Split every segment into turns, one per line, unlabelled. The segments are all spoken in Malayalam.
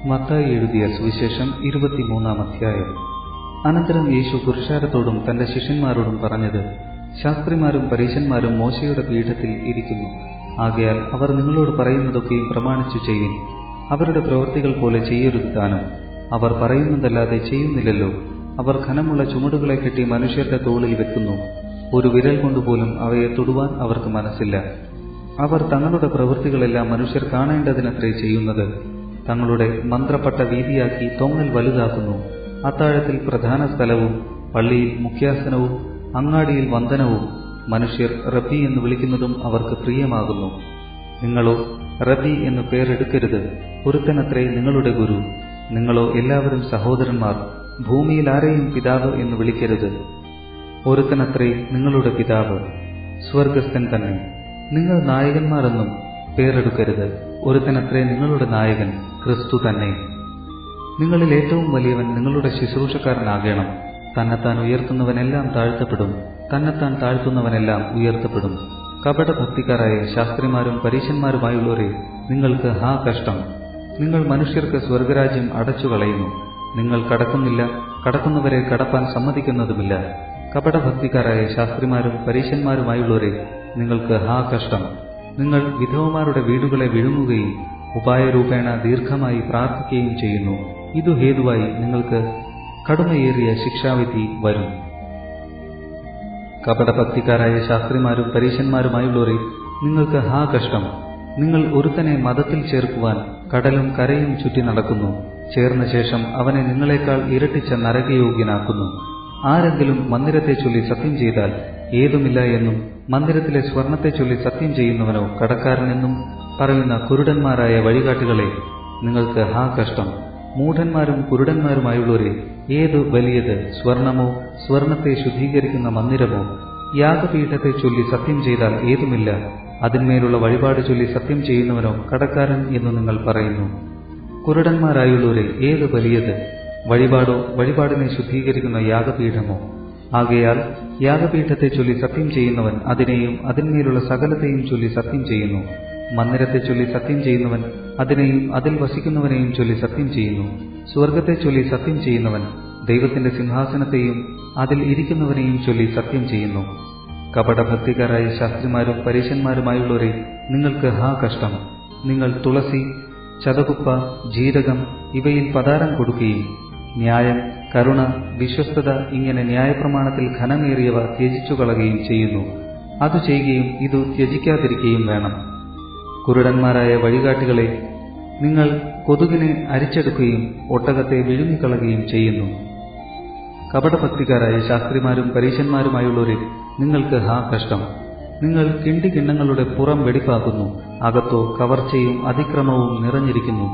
മത്തായി എഴുതിയ സുവിശേഷം 23-ാം അധ്യായം. അനന്തരം യേശു പുരുഷാരത്തോടും തന്റെ ശിഷ്യന്മാരോടും പറഞ്ഞത്, ശാസ്ത്രിമാരും പരീശന്മാരും മോശയുടെ പീഠത്തിൽ ഇരിക്കുന്നു. ആകയാൽ അവർ നിങ്ങളോട് പറയുന്നതൊക്കെയും പ്രമാണിച്ചു ചെയ്യുവിൻ. അവരുടെ പ്രവൃത്തികൾ പോലെ ചെയ്യരുത് താനും. അവർ പറയുന്നതല്ലാതെ ചെയ്യുന്നില്ലല്ലോ. അവർ ഘനമുള്ള ചുമടുകളെ കെട്ടി മനുഷ്യരുടെ തോളിൽ വെക്കുന്നു. ഒരു വിരൽ കൊണ്ടുപോലും അവയെ തൊടുവാൻ അവർക്ക് മനസ്സില്ല. അവർ തങ്ങളുടെ പ്രവൃത്തികളെല്ലാം മനുഷ്യർ കാണേണ്ടതിനത്രേ ചെയ്യുന്നത്. തങ്ങളുടെ മന്ത്രപ്പട്ട വീതിയാക്കി തൊങ്ങൽ വലുതാക്കുന്നു. അത്താഴത്തിൽ പ്രധാന സ്ഥലവും പള്ളിയിൽ മുഖ്യാസനവും അങ്ങാടിയിൽ വന്ദനവും മനുഷ്യർ റബ്ബി എന്ന് വിളിക്കുന്നതും അവർക്ക് പ്രിയമാകുന്നു. നിങ്ങളോ റബ്ബി എന്ന് പേരെടുക്കരുത്, ഒരുത്തനത്രേ നിങ്ങളുടെ ഗുരു. നിങ്ങളോ എല്ലാവരും സഹോദരന്മാർ. ഭൂമിയിൽ ആരെയും പിതാവ് എന്ന് വിളിക്കരുത്. ഒരുത്തനത്രേ നിങ്ങളുടെ പിതാവ്, സ്വർഗസ്ഥൻ തന്നെ. നിങ്ങൾ നായകന്മാരെന്നും പേരെടുക്കരുത്. ഒരുത്തനത്രേ നിങ്ങളുടെ നായകൻ, ക്രിസ്തു തന്നെ. നിങ്ങളിൽ ഏറ്റവും വലിയവൻ നിങ്ങളുടെ ശുശ്രൂഷക്കാരനാകണം. തന്നെത്താൻ ഉയർത്തുന്നവനെല്ലാം താഴ്ത്തപ്പെടും, തന്നെത്താൻ താഴ്ത്തുന്നവനെല്ലാം ഉയർത്തപ്പെടും. കപടഭക്തിക്കാരായ ശാസ്ത്രിമാരും പരീശന്മാരുമായുള്ളവരെ, നിങ്ങൾക്ക് ഹാ കഷ്ടം! നിങ്ങൾ മനുഷ്യർക്ക് സ്വർഗരാജ്യം അടച്ചു കളയുന്നു. നിങ്ങൾ കടക്കുന്നില്ല, കടക്കുന്നവരെ കടപ്പാൻ സമ്മതിക്കുന്നതുമില്ല. കപടഭക്തിക്കാരായ ശാസ്ത്രിമാരും പരീശന്മാരുമായുള്ളവരെ, നിങ്ങൾക്ക് ഹാ കഷ്ടം! നിങ്ങൾ വിധവമാരുടെ വീടുകളെ വിഴുങ്ങുകയും ഉപായരൂപേണ ദീർഘമായി പ്രാർത്ഥിക്കുകയും ചെയ്യുന്നു. ഇതു ഹേതുവായി നിങ്ങൾക്ക് കടുമയേറിയ ശിക്ഷാവിധി വരും. കപടഭക്തിക്കാരായ ശാസ്ത്രിമാരും പരീശന്മാരുമായുള്ളവരെ, നിങ്ങൾക്ക് ഹാ കഷ്ടം! നിങ്ങൾ ഒരുത്തനെ മതത്തിൽ ചേർക്കുവാൻ കടലും കരയും ചുറ്റി നടക്കുന്നു. ചേർന്ന ശേഷം അവനെ നിങ്ങളെക്കാൾ ഇരട്ടിച്ച നരകയോഗ്യനാക്കുന്നു. ആരെങ്കിലും മന്ദിരത്തെ ചൊല്ലി സത്യം ചെയ്താൽ ഏതുമില്ല എന്നും മന്ദിരത്തിലെ സ്വർണത്തെ ചൊല്ലി സത്യം ചെയ്യുന്നവനോ കടക്കാരനെന്നും പറയുന്ന കുരുടന്മാരായ വഴികാട്ടികളെ, നിങ്ങൾക്ക് ഹാ കഷ്ടം! മൂഢന്മാരും കുരുടന്മാരുമായുള്ളവരെ, ഏതു വലിയത്, സ്വർണമോ സ്വർണത്തെ ശുദ്ധീകരിക്കുന്ന മന്ദിരമോ? യാഗപീഠത്തെ ചൊല്ലി സത്യം ചെയ്താൽ ഏതുമില്ല, അതിന്മേലുള്ള വഴിപാട് ചൊല്ലി സത്യം ചെയ്യുന്നവനോ കടക്കാരൻ എന്നു നിങ്ങൾ പറയുന്നു. കുരുടന്മാരായുള്ളവരെ, ഏതു വലിയത്, വഴിപാടോ വഴിപാടിനെ ശുദ്ധീകരിക്കുന്ന യാഗപീഠമോ? ആകയാൽ യാഗപീഠത്തെ ചൊല്ലി സത്യം ചെയ്യുന്നവൻ അതിനെയും അതിന്മേലുള്ള സകലത്തെയും ചൊല്ലി സത്യം ചെയ്യുന്നു. മന്ദിരത്തെ ചൊല്ലി സത്യം ചെയ്യുന്നവൻ അതിനെയും അതിൽ വസിക്കുന്നവനെയും ചൊല്ലി സത്യം ചെയ്യുന്നു. സ്വർഗത്തെ ചൊല്ലി സത്യം ചെയ്യുന്നവൻ ദൈവത്തിന്റെ സിംഹാസനത്തെയും അതിൽ ഇരിക്കുന്നവനെയും ചൊല്ലി സത്യം ചെയ്യുന്നു. കപടഭക്തിക്കാരായ ശാസ്ത്രിമാരും പരീശന്മാരുമായുള്ളവരെ, നിങ്ങൾക്ക് ഹാ കഷ്ടം! നിങ്ങൾ തുളസി, ചതകുപ്പ, ജീരകം ഇവയിൽ പതാരം കൊടുക്കുകയും ന്യായം, കരുണ, വിശ്വസ്തത ഇങ്ങനെ ന്യായപ്രമാണത്തിൽ ഘനമേറിയവ ത്യജിച്ചു കളയുകയും ചെയ്യുന്നു. അത് ചെയ്യുകയും ഇതു ത്യജിക്കാതിരിക്കുകയും വേണം. കുരുടന്മാരായ വഴികാട്ടികളെ, നിങ്ങൾ കൊതുകിനെ അരിച്ചെടുക്കുകയും ഒട്ടകത്തെ വിഴുങ്ങിക്കളയുകയും ചെയ്യുന്നു. കപടഭക്തിക്കാരായ ശാസ്ത്രിമാരും പരീശന്മാരുമായുള്ളവരെ, നിങ്ങൾക്ക് ഹാ കഷ്ടം! നിങ്ങൾ കിണ്ടികിണ്ണങ്ങളുടെ പുറം വെടിപ്പാക്കുന്നു, അകത്തോ കവർച്ചയും അതിക്രമവും നിറഞ്ഞിരിക്കുന്നു.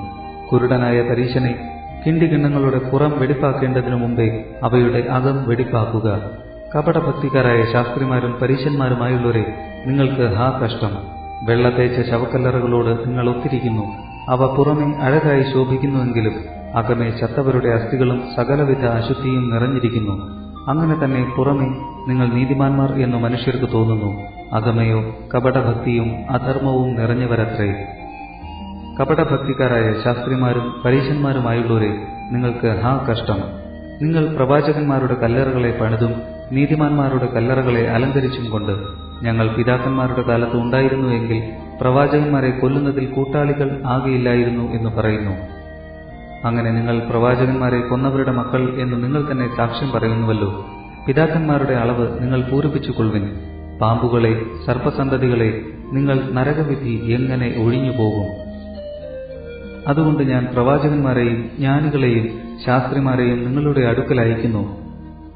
കുരുടനായ പരീശനെ, കിണ്ടികിണ്ണങ്ങളുടെ പുറം വെടിപ്പാക്കേണ്ടതിനു മുമ്പേ അവയുടെ അകം വെടിപ്പാക്കുക. കപടഭക്തിക്കാരായ ശാസ്ത്രിമാരും പരീശന്മാരുമായുള്ളവരെ, നിങ്ങൾക്ക് ഹാ കഷ്ടം! വെള്ള തേച്ച ശവക്കല്ലറകളോട് നിങ്ങൾ ഒത്തിരിക്കുന്നു. അവ പുറമെ അഴകായി ശോഭിക്കുന്നുവെങ്കിലും അകമേ ചത്തവരുടെ അസ്ഥികളും സകലവിധ അശുദ്ധിയും നിറഞ്ഞിരിക്കുന്നു. അങ്ങനെ തന്നെ പുറമെ നിങ്ങൾ നീതിമാന്മാർ എന്നു മനുഷ്യർക്ക് തോന്നുന്നു, അകമയോ കപടഭക്തിയും അധർമ്മവും നിറഞ്ഞവരത്രേ. കപടഭക്തിക്കാരായ ശാസ്ത്രിമാരും പരീശന്മാരുമായുള്ളവരെ, നിങ്ങൾക്ക് ഹാ കഷ്ടം! നിങ്ങൾ പ്രവാചകന്മാരുടെ കല്ലറകളെ പണിതും നീതിമാന്മാരുടെ കല്ലറകളെ അലങ്കരിച്ചും കൊണ്ട്, ഞങ്ങൾ പിതാക്കന്മാരുടെ കാലത്ത് ഉണ്ടായിരുന്നുവെങ്കിൽ പ്രവാചകന്മാരെ കൊല്ലുന്നതിൽ കൂട്ടാളികൾ ആകെയില്ലായിരുന്നു എന്ന് പറയുന്നു. അങ്ങനെ നിങ്ങൾ പ്രവാചകന്മാരെ കൊന്നവരുടെ മക്കൾ എന്ന് നിങ്ങൾ തന്നെ സാക്ഷ്യം പറയുന്നുവല്ലോ. പിതാക്കന്മാരുടെ അളവ് നിങ്ങൾ പൂരിപ്പിച്ചുകൊള്ളുവിൻ. പാമ്പുകളെ, സർപ്പസന്തതികളെ, നിങ്ങൾ നരകവിധി എങ്ങനെ ഒഴിഞ്ഞുപോകും? അതുകൊണ്ട് ഞാൻ പ്രവാചകന്മാരെയും ജ്ഞാനികളെയും ശാസ്ത്രിമാരെയും നിങ്ങളുടെ അടുക്കൽ അയക്കുന്നു.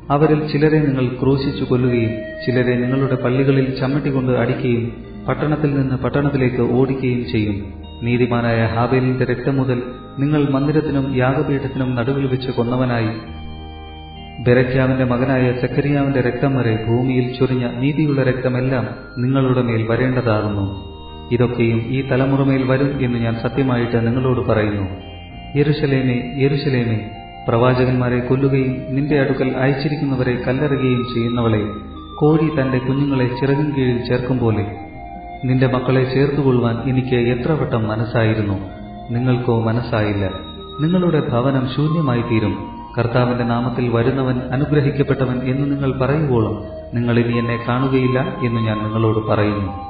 അവരിൽ ചിലരെ നിങ്ങൾ ക്രൂശിച്ചു കൊല്ലുകയും ചിലരെ നിങ്ങളുടെ പള്ളികളിൽ ചമ്മട്ടികൊണ്ട് അടിക്കുകയും പട്ടണത്തിൽ നിന്ന് പട്ടണത്തിലേക്ക് ഓടിക്കുകയും ചെയ്യും. നീതിമാനായ ഹാബേലിന്റെ രക്തം മുതൽ നിങ്ങൾ മന്ദിരത്തിനും യാഗപീഠത്തിനും നടുവിൽ വെച്ച് കൊന്നവനായി ബെരഖ്യാവിന്റെ മകനായ സെഖരിയാവിന്റെ രക്തം വരെ ഭൂമിയിൽ ചൊരിഞ്ഞ നീതിയുള്ള രക്തമെല്ലാം നിങ്ങളുടെ മേൽ വരേണ്ടതാകുന്നു. ഇതൊക്കെയും ഈ തലമുറമേൽ വരും എന്ന് ഞാൻ സത്യമായിട്ട് നിങ്ങളോട് പറയുന്നു. യെരുശലേമേ, യെരുശലേമേ, പ്രവാചകന്മാരെ കൊല്ലുകയും നിന്റെ അടുക്കൽ അയച്ചിരിക്കുന്നവരെ കല്ലെറിയുകയും ചെയ്യുന്നവളെ, കോഴി തന്റെ കുഞ്ഞുങ്ങളെ ചിറകിൻ കീഴിൽ ചേർക്കും പോലെ നിന്റെ മക്കളെ ചേർത്തുകൊള്ളുവാൻ എനിക്ക് എത്ര വട്ടം മനസ്സായിരുന്നു, നിങ്ങൾക്കോ മനസ്സായില്ല. നിങ്ങളുടെ ഭവനം ശൂന്യമായി തീരും. കർത്താവിന്റെ നാമത്തിൽ വരുന്നവൻ അനുഗ്രഹിക്കപ്പെട്ടവൻ എന്ന് നിങ്ങൾ പറയുവോളം നിങ്ങൾ ഇനി എന്നെ കാണുകയില്ല എന്ന് ഞാൻ നിങ്ങളോട് പറയുന്നു.